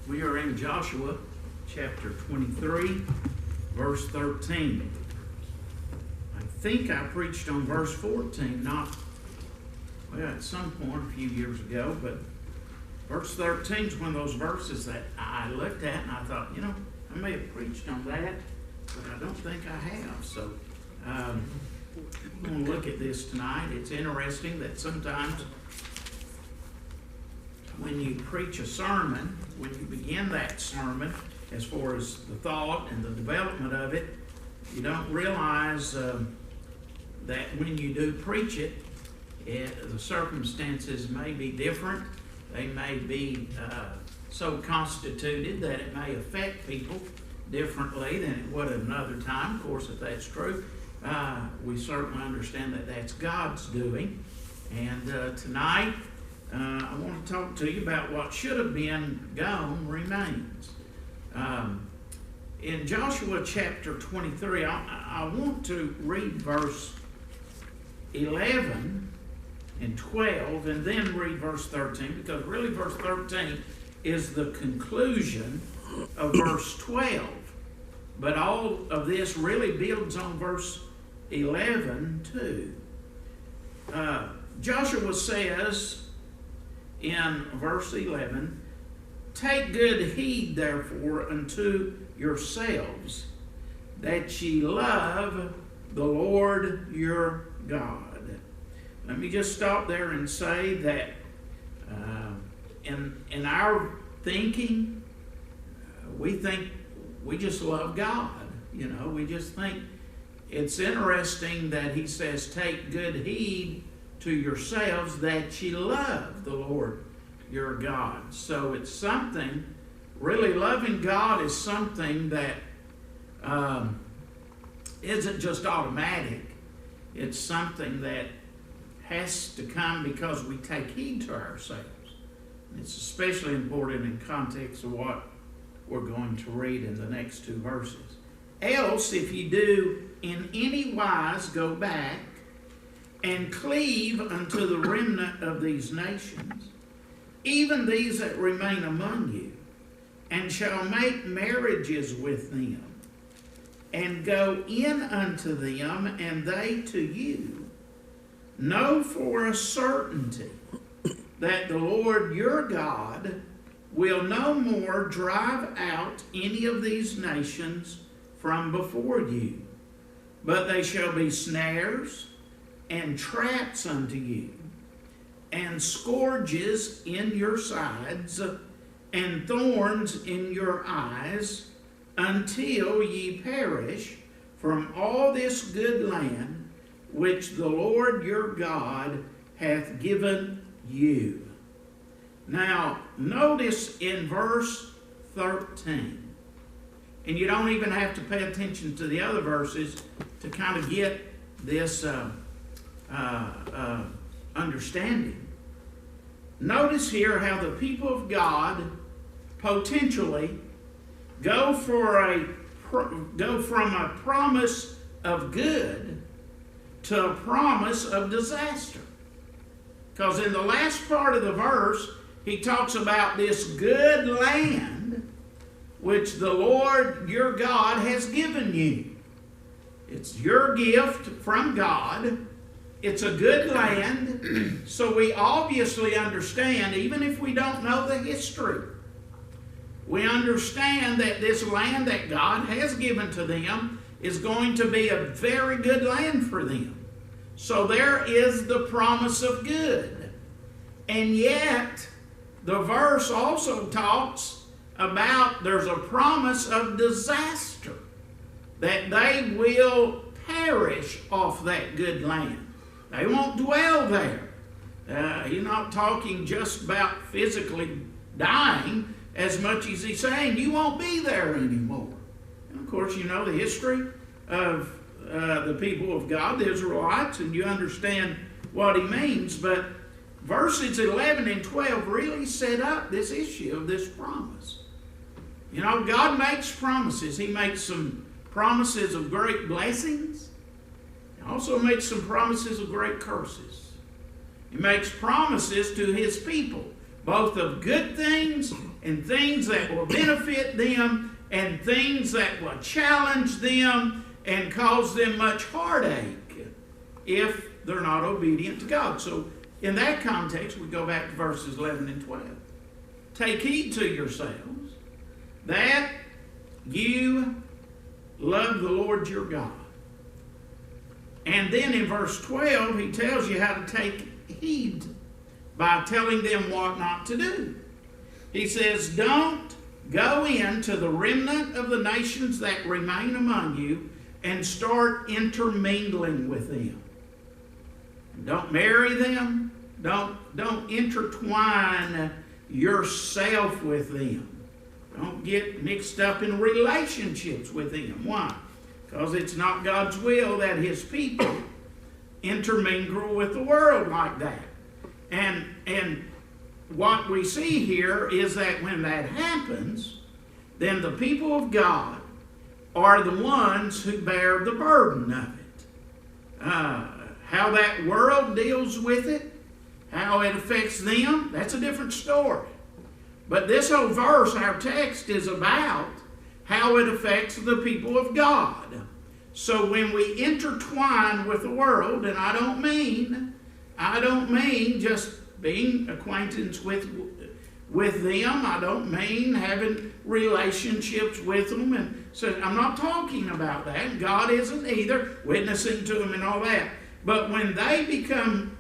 We are in Joshua chapter 23, verse 13. I think I preached on verse 14, at some point a few years ago, but verse 13 is one of those verses that I looked at and I thought, I may have preached on that, but I don't think I have. So I'm going to look at this tonight. It's interesting that sometimes when you preach a sermon, when you begin that sermon, as far as the thought and the development of it, you don't realize that when you do preach it, the circumstances may be different. They may be so constituted that it may affect people differently than it would at another time. Of course, if that's true, we certainly understand that that's God's doing. And tonight, I want to talk to you about what should have been gone remains. In Joshua chapter 23, I want to read verse 11 and 12 and then read verse 13, because really verse 13 is the conclusion of verse 12. But all of this really builds on verse 11 too. Joshua says in verse 11, "Take good heed, therefore, unto yourselves, that ye love the Lord your God." Let me just stop there and say that in our thinking, we think we just love God. We just think it's interesting that he says, "Take good heed to yourselves that ye love the Lord your God." So it's something, really loving God is something that isn't just automatic. It's something that has to come because we take heed to ourselves. It's especially important in context of what we're going to read in the next two verses. "Else, if ye do in any wise go back and cleave unto the remnant of these nations, even these that remain among you, and shall make marriages with them, and go in unto them, and they to you, know for a certainty that the Lord your God will no more drive out any of these nations from before you, but they shall be snares and traps unto you, and scourges in your sides, and thorns in your eyes, until ye perish from all this good land which the Lord your God hath given you." Now, notice in verse 13, and you don't even have to pay attention to the other verses to kind of get this understanding. Notice here how the people of God potentially go from a promise of good to a promise of disaster. Because in the last part of the verse, he talks about this good land which the Lord your God has given you. It's your gift from God. It's a good land. So we obviously understand, even if we don't know the history, we understand that this land that God has given to them is going to be a very good land for them. So there is the promise of good. And yet, the verse also talks about there's a promise of disaster, that they will perish off that good land. They won't dwell there. He's not talking just about physically dying as much as he's saying you won't be there anymore. And of course, you know the history of the people of God, the Israelites, and you understand what he means. But verses 11 and 12 really set up this issue of this promise. God makes promises. He makes some promises of great blessings. He also makes some promises of great curses. He makes promises to his people. both of good things and things that will benefit them and things that will challenge them and cause them much heartache if they're not obedient to God. So in that context, we go back to verses 11 and 12. Take heed to yourselves that you love the Lord your God. And then in verse 12, he tells you how to take heed by telling them what not to do. He says, don't go into the remnant of the nations that remain among you and start intermingling with them. Don't marry them. Don't intertwine yourself with them. Don't get mixed up in relationships with them. Why? Because it's not God's will that his people intermingle with the world like that. And what we see here is that when that happens, then the people of God are the ones who bear the burden of it. How that world deals with it, how it affects them, that's a different story. But this whole verse, our text, is about how it affects the people of God. So when we intertwine with the world, and I don't mean just being acquaintance with them. I don't mean having relationships with them. And so I'm not talking about that. God isn't either, witnessing to them and all that. But when they become,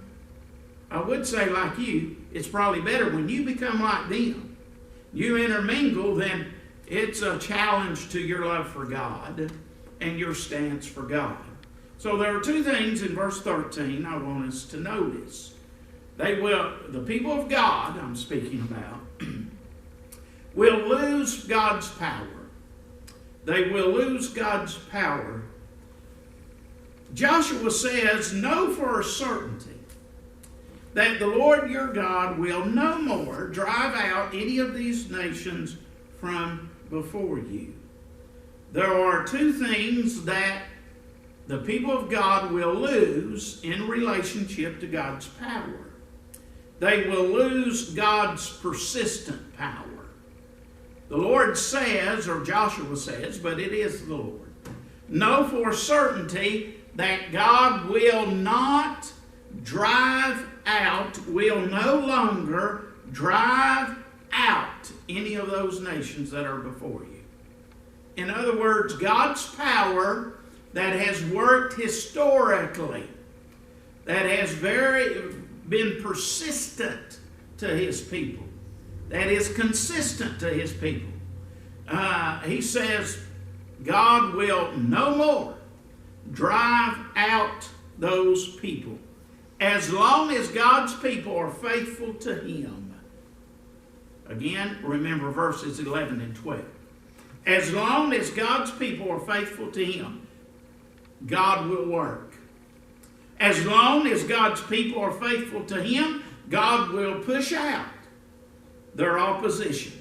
I would say like you, it's probably better when you become like them. You intermingle, then it's a challenge to your love for God and your stance for God. So there are two things in verse 13 I want us to notice. The people of God, I'm speaking about, will lose God's power. They will lose God's power. Joshua says, know for a certainty that the Lord your God will no more drive out any of these nations from before you. There are two things that the people of God will lose in relationship to God's power. They will lose God's persistent power. The Lord says, or Joshua says, but it is the Lord, know for certainty that God will not drive out, will no longer drive out any of those nations that are before you. In other words, God's power that has worked historically, that has been persistent to his people, that is consistent to his people. He says God will no more drive out those people as long as God's people are faithful to him. Again, remember verses 11 and 12. As long as God's people are faithful to him, God will work. As long as God's people are faithful to him, God will push out their opposition.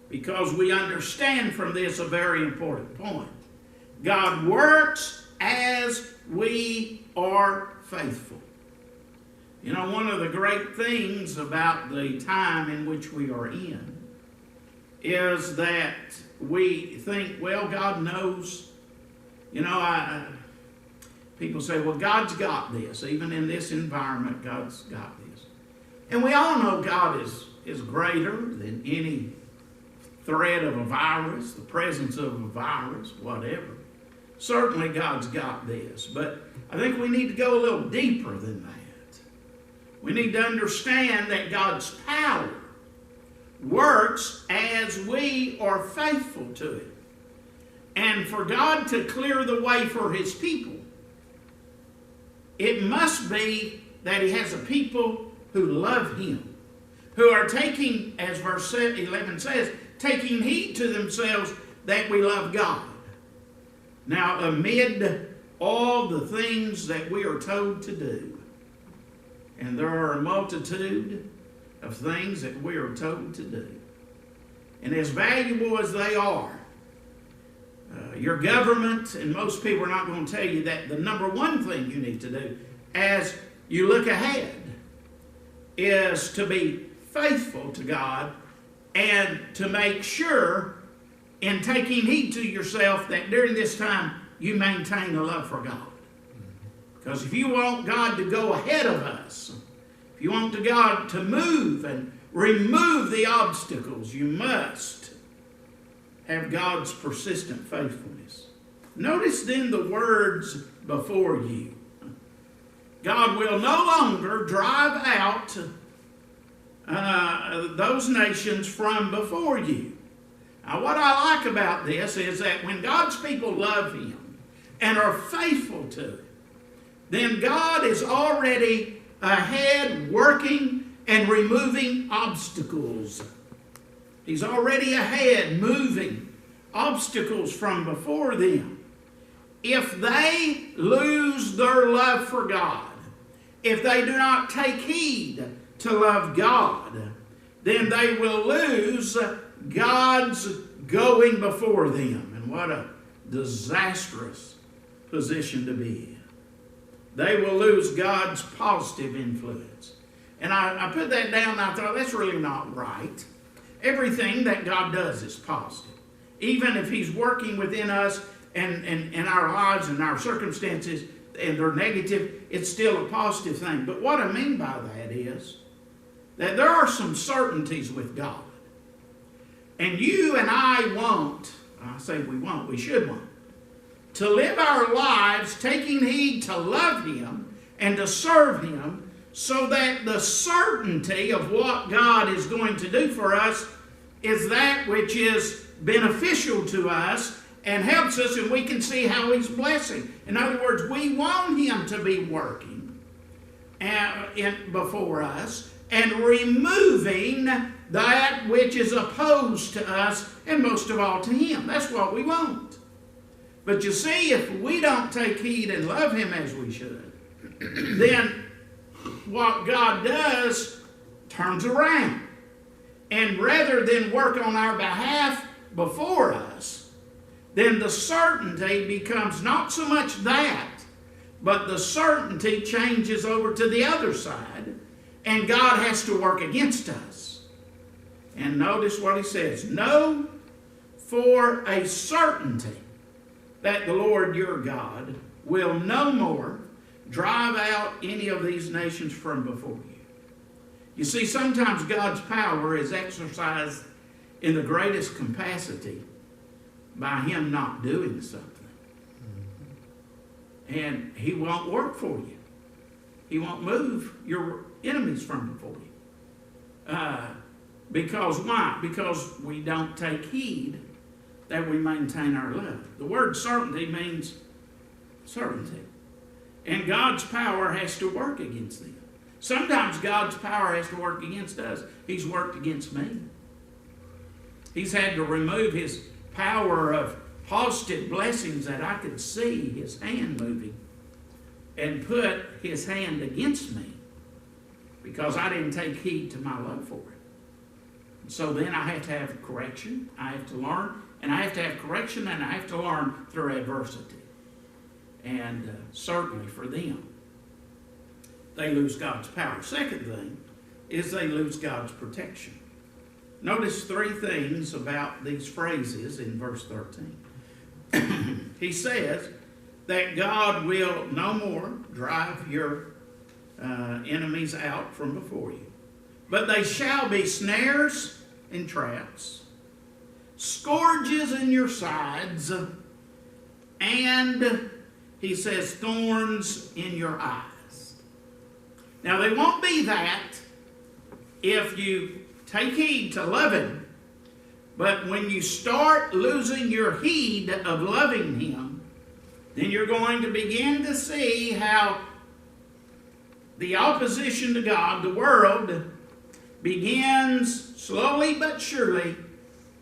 Because we understand from this a very important point. God works as we are faithful. You know, one of the great things about the time in which we are in is that we think, well, God knows. You know, people say, well, God's got this. Even in this environment, God's got this. And we all know God is greater than any threat of a virus, the presence of a virus, whatever. Certainly God's got this. But I think we need to go a little deeper than that. We need to understand that God's power works as we are faithful to it. And for God to clear the way for his people, it must be that he has a people who love him, who are taking, as verse 11 says, taking heed to themselves that we love God. Now, amid all the things that we are told to do, and there are a multitude of things that we are told to do, and as valuable as they are, your government, and most people are not going to tell you that the number one thing you need to do as you look ahead is to be faithful to God and to make sure in taking heed to yourself that during this time you maintain a love for God. Because if you want God to go ahead of us, if you want God to move and remove the obstacles, you must have God's persistent faithfulness. Notice then the words before you. God will no longer drive out those nations from before you. Now, what I like about this is that when God's people love Him and are faithful to Him, then God is already ahead working and removing obstacles. He's already ahead moving obstacles from before them. If they lose their love for God, if they do not take heed to love God, then they will lose God's going before them. And what a disastrous position to be in. They will lose God's positive influence. And I put that down and I thought, that's really not right. Everything that God does is positive. Even if He's working within us and our lives and our circumstances and they're negative, it's still a positive thing. But what I mean by that is that there are some certainties with God. And you and I we should want, to live our lives taking heed to love Him and to serve Him, so that the certainty of what God is going to do for us is that which is beneficial to us and helps us, and we can see how He's blessing. In other words, we want Him to be working before us and removing that which is opposed to us, and most of all to Him. That's what we want. But you see, if we don't take heed and love Him as we should, then what God does turns around. And rather than work on our behalf before us, then the certainty becomes not so much that, but the certainty changes over to the other side, and God has to work against us. And notice what He says. Know for a certainty that the Lord your God will no more drive out any of these nations from before you. You see, sometimes God's power is exercised in the greatest capacity by Him not doing something. And He won't work for you. He won't move your enemies from before you. Because why? Because we don't take heed that we maintain our love. The word certainty means certainty. And God's power has to work against them. Sometimes God's power has to work against us. He's worked against me. He's had to remove His power of positive blessings that I could see His hand moving and put His hand against me because I didn't take heed to my love for it. So then I have to have correction. I have to learn. And I have to have correction, and I have to learn through adversity. And certainly for them, they lose God's power. Second thing is they lose God's protection. Notice three things about these phrases in verse 13. He says that God will no more drive your enemies out from before you, but they shall be snares and traps, scourges in your sides, and he says thorns in your eyes. Now they won't be that if you take heed to love Him, but when you start losing your heed of loving Him, then you're going to begin to see how the opposition to God, the world, begins slowly but surely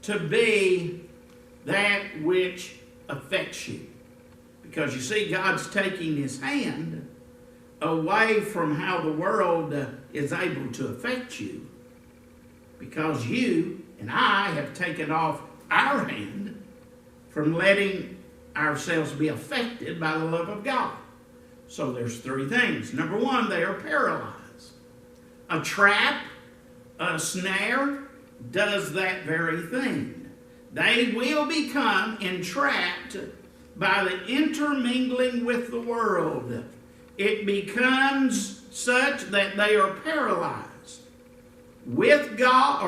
to be that which affects you. Because you see, God's taking His hand away from how the world is able to affect you, because you and I have taken off our hand from letting ourselves be affected by the love of God. So there's three things. Number one, they are paralyzed. A trap a snare does that very thing. They will become entrapped by the intermingling with the world. It becomes such that they are paralyzed with God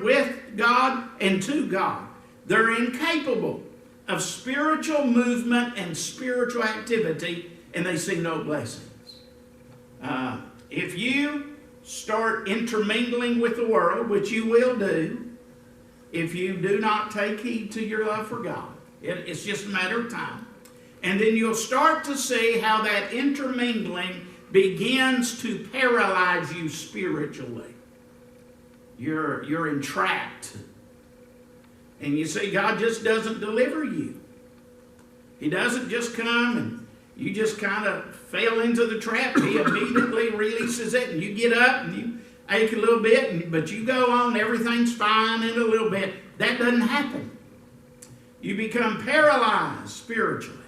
with God and to God. They're incapable of spiritual movement and spiritual activity, and they see no blessings. If you start intermingling with the world, which you will do, if you do not take heed to your love for God, it's just a matter of time. And then you'll start to see how that intermingling begins to paralyze you spiritually. You're entrapped. And you see, God just doesn't deliver you. He doesn't just come and you just kind of fell into the trap. He immediately releases it and you get up and you ache a little bit, but you go on, everything's fine in a little bit. That doesn't happen. You become paralyzed spiritually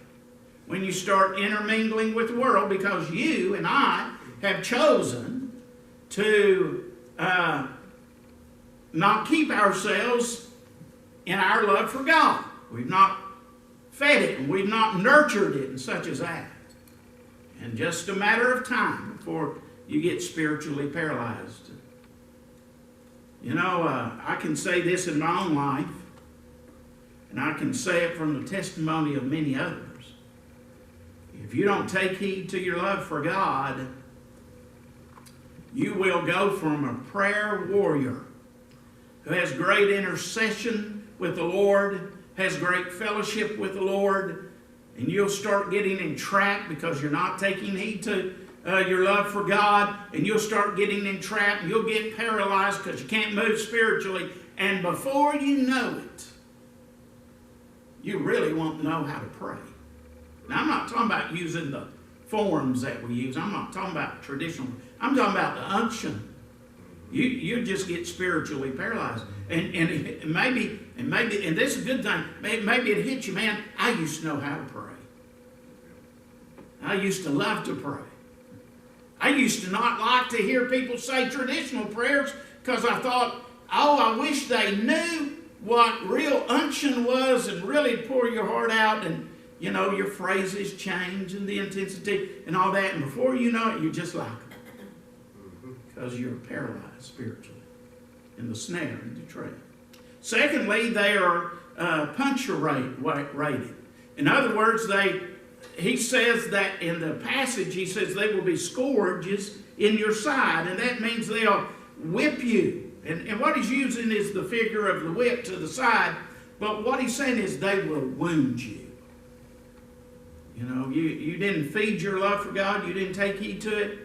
when you start intermingling with the world, because you and I have chosen to not keep ourselves in our love for God. We've not fed it and we've not nurtured it and such as that. And just a matter of time before you get spiritually paralyzed. You know, I can say this in my own life, and I can say it from the testimony of many others. If you don't take heed to your love for God, you will go from a prayer warrior who has great intercession with the Lord, has great fellowship with the Lord, and you'll start getting entrapped because you're not taking heed to your love for God, and you'll start getting entrapped, and you'll get paralyzed because you can't move spiritually, and before you know it, you really won't know how to pray. Now, I'm not talking about using the forms that we use. I'm not talking about traditional. I'm talking about the unction. You just get spiritually paralyzed. And maybe, and this is a good thing, maybe it hits you, man, I used to know how to pray. I used to love to pray. I used to not like to hear people say traditional prayers because I thought, oh, I wish they knew what real unction was and really pour your heart out, and you know, your phrases change and the intensity and all that, and before you know it, you're just like them because you're paralyzed spiritually in the snare and the trap. Secondly, they are punctuated. In other words, he says that in the passage, he says they will be scourges in your side, and that means they'll whip you. And what he's using is the figure of the whip to the side, but what he's saying is they will wound you. You know, you didn't feed your love for God, you didn't take heed to it,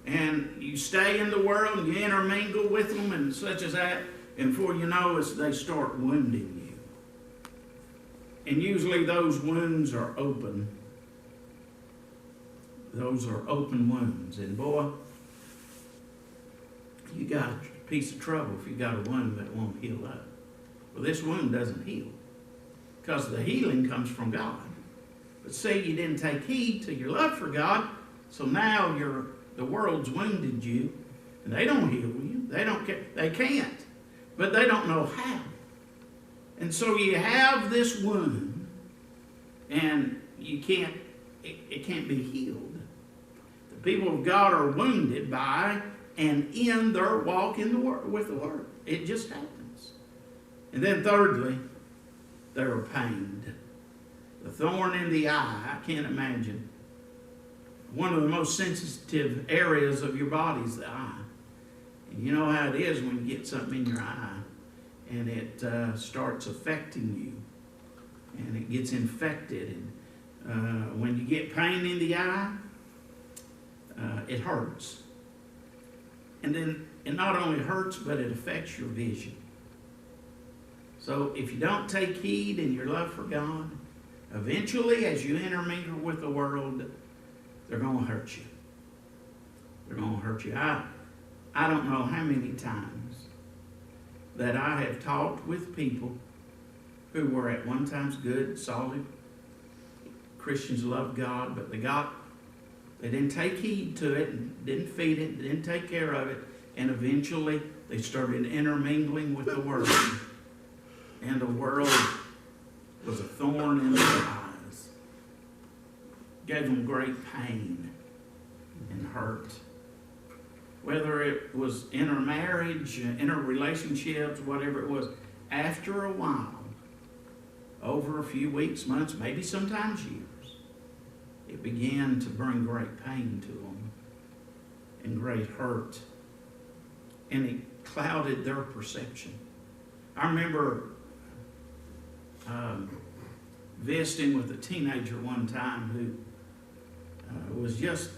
and you stay in the world and you intermingle with them and such as that, and before you know it, they start wounding you. And usually those wounds are open. Those are open wounds. And boy, you got a piece of trouble if you got a wound that won't heal up. Well, this wound doesn't heal because the healing comes from God. But see, you didn't take heed to your love for God, so now the world's wounded you, and they don't heal you. They don't care. They can't, but they don't know how. And so you have this wound, and you can't. It can't be healed. The people of God are wounded by and in their walk in with the Word. It just happens. And then thirdly, they're pained. The thorn in the eye, I can't imagine. One of the most sensitive areas of your body is the eye. And you know how it is when you get something in your eye and it starts affecting you and it gets infected. And when you get pain in the eye, it hurts. And then it not only hurts, but it affects your vision. So if you don't take heed in your love for God, eventually, as you intermingle with the world, they're going to hurt you. They're going to hurt you. I don't know how many times that I have talked with people who were at one time good, solid Christians, loved God, but they didn't take heed to it, and didn't feed it, didn't take care of it, And eventually they started intermingling with the world. And the world was a thorn in their eyes. Gave them great pain and hurt. Whether it was intermarriage, interrelationships, whatever it was, after a while, over a few weeks, months, maybe sometimes years, it began to bring great pain to them and great hurt. And it clouded their perception. I remember visiting with a teenager one time who was just,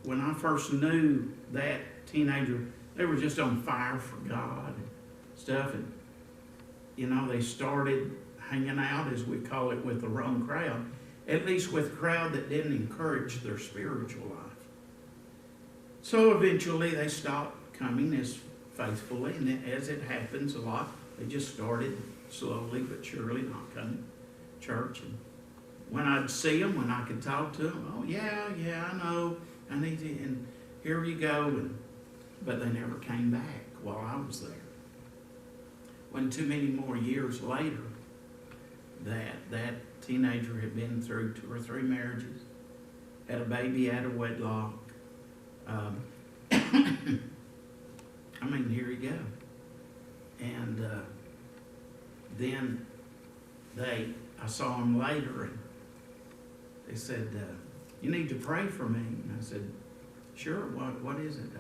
when I first knew that teenager, they were just on fire for God and stuff. And, you know, they started hanging out, as we call it, with the wrong crowd, at least with a crowd that didn't encourage their spiritual life. So eventually they stopped coming as faithfully, and as it happens a lot, they just started slowly but surely not coming to church. And when I'd see them, when I could talk to them, oh yeah, I know, I need to, and here you go. But they never came back while I was there. Wasn't too many more years later that teenager had been through 2 or 3 marriages, had a baby out of wedlock. I mean, here you go. And then I saw them later, and they said, you need to pray for me. And I said, sure, what is it?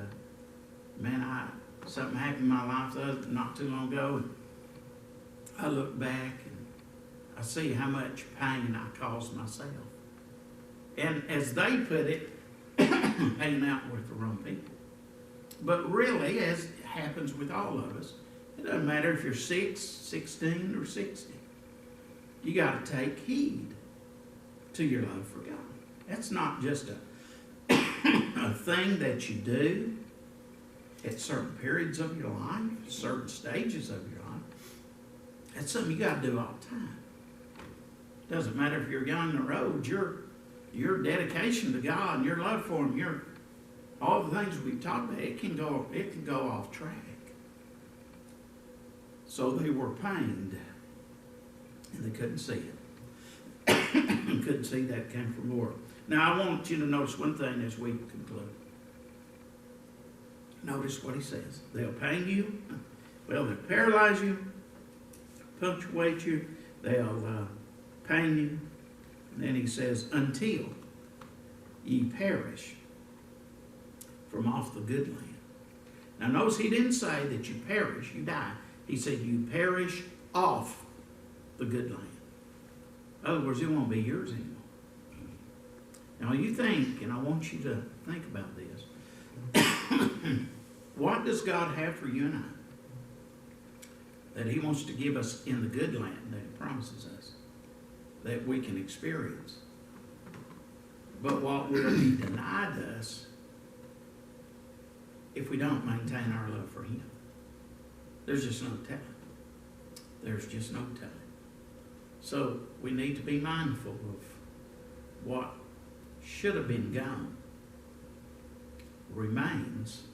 Man, something happened in my life not too long ago, and I look back and I see how much pain I caused myself. And as they put it, hanging out with the wrong people. But really, as happens with all of us, it doesn't matter if you're 6, 16, or 60. You got to take heed to your love for God. That's not just a thing that you do at certain periods of your life, certain stages of your life. That's something you got to do all the time. Doesn't matter if you're young or old. Your dedication to God and your love for Him, all the things we've talked about, it can go off track. So they were pained, and they couldn't see it. Couldn't see that came from the Lord. Now I want you to notice one thing as we conclude. Notice what he says. They'll pain you. Well, they'll paralyze you, punctuate you. They'll pain you. And then he says, until ye perish from off the good land. Now notice he didn't say that you perish, you die. He said you perish off the good land. In other words, it won't be yours anymore. Now you think, and I want you to think about this. What does God have for you and I? That he wants to give us in the good land that he promises us, that we can experience. But what will be denied us if we don't maintain our love for him? There's just no telling. There's just no telling. So we need to be mindful of what should have been gone remains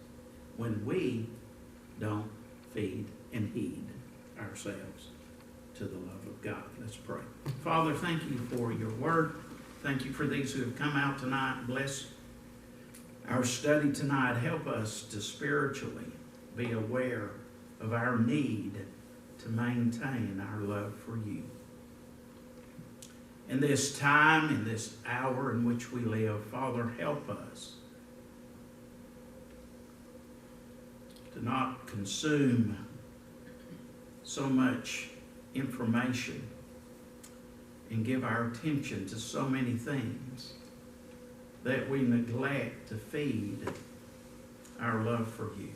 when we don't feed and heed ourselves to the love of God. Let's pray. Father, thank you for your word. Thank you for these who have come out tonight. Bless our study tonight. Help us to spiritually be aware of our need to maintain our love for you. In this time, in this hour in which we live, Father, help us to not consume so much information and give our attention to so many things that we neglect to feed our love for you.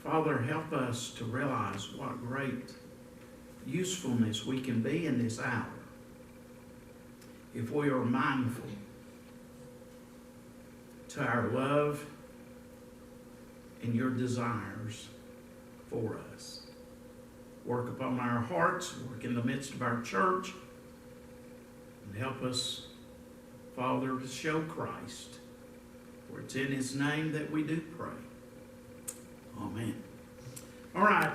Father, help us to realize what great usefulness we can be in this hour if we are mindful to our love and your desires for us. Work upon our hearts, work in the midst of our church, and help us, Father, to show Christ For it's in His name that we do pray. Amen. All right.